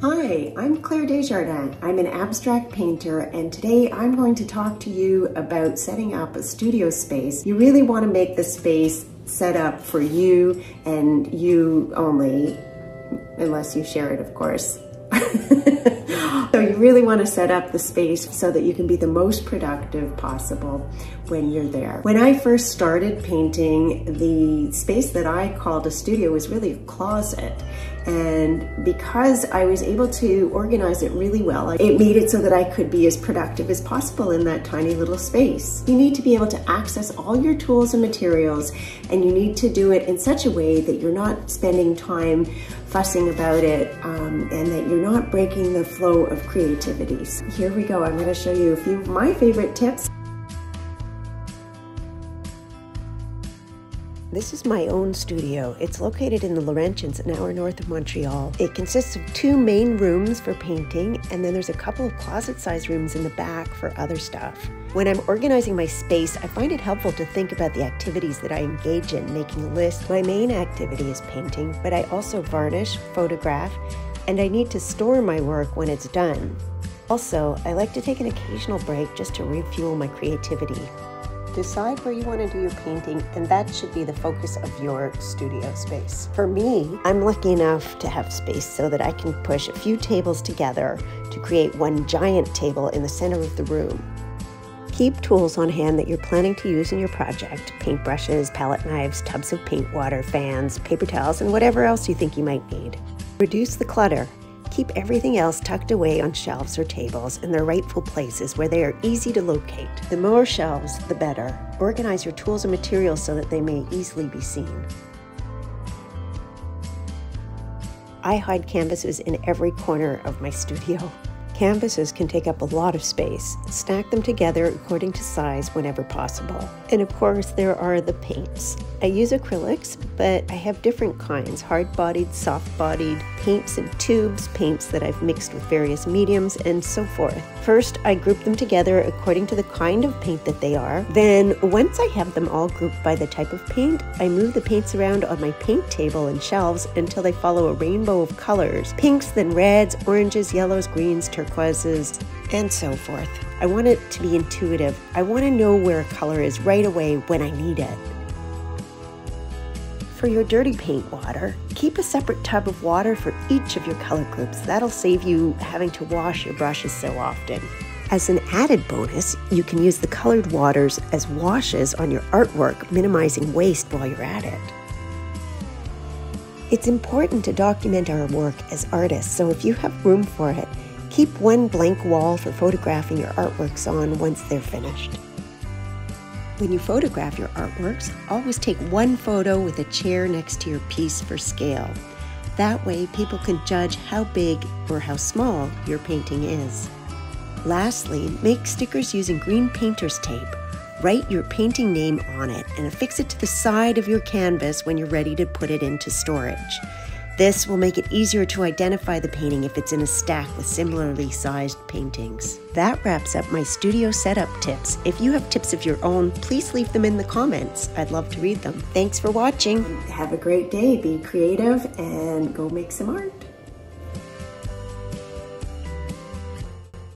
Hi, I'm Claire Desjardins. I'm an abstract painter, and today I'm going to talk to you about setting up a studio space. You really want to make the space set up for you and you only, unless you share it, of course. So you really want to set up the space so that you can be the most productive possible when you're there. When I first started painting, the space that I called a studio was really a closet. And because I was able to organize it really well, it made it so that I could be as productive as possible in that tiny little space. You need to be able to access all your tools and materials, and you need to do it in such a way that you're not spending time fussing about it and that you're not breaking the flow of creativity. So here we go. I'm going to show you a few of my favorite tips. This is my own studio. It's located in the Laurentians, an hour north of Montreal. It consists of 2 main rooms for painting, and then there's a couple of closet-sized rooms in the back for other stuff. When I'm organizing my space, I find it helpful to think about the activities that I engage in, making a list. My main activity is painting, but I also varnish, photograph, and I need to store my work when it's done. Also, I like to take an occasional break just to refuel my creativity. Decide where you want to do your painting, and that should be the focus of your studio space. For me, I'm lucky enough to have space so that I can push a few tables together to create one giant table in the center of the room. Keep tools on hand that you're planning to use in your project: paintbrushes, palette knives, tubs of paint water, fans, paper towels, and whatever else you think you might need. Reduce the clutter. Keep everything else tucked away on shelves or tables in their rightful places where they are easy to locate. The more shelves, the better. Organize your tools and materials so that they may easily be seen. I hide canvases in every corner of my studio. Canvases can take up a lot of space. Stack them together according to size whenever possible. And of course, there are the paints. I use acrylics, but I have different kinds: hard-bodied, soft-bodied, paints in tubes, paints that I've mixed with various mediums, and so forth. First, I group them together according to the kind of paint that they are. Then, once I have them all grouped by the type of paint, I move the paints around on my paint table and shelves until they follow a rainbow of colors: pinks, then reds, oranges, yellows, greens, turquoises, and so forth. I want it to be intuitive. I want to know where a color is right away when I need it. For your dirty paint water, keep a separate tub of water for each of your color groups. That'll save you having to wash your brushes so often. As an added bonus, you can use the colored waters as washes on your artwork, minimizing waste while you're at it. It's important to document our work as artists, so if you have room for it, keep one blank wall for photographing your artworks on once they're finished. When you photograph your artworks, always take one photo with a chair next to your piece for scale. That way, people can judge how big or how small your painting is. Lastly, make stickers using green painter's tape. Write your painting name on it and affix it to the side of your canvas when you're ready to put it into storage. This will make it easier to identify the painting if it's in a stack with similarly sized paintings. That wraps up my studio setup tips. If you have tips of your own, please leave them in the comments. I'd love to read them. Thanks for watching. Have a great day. Be creative and go make some art.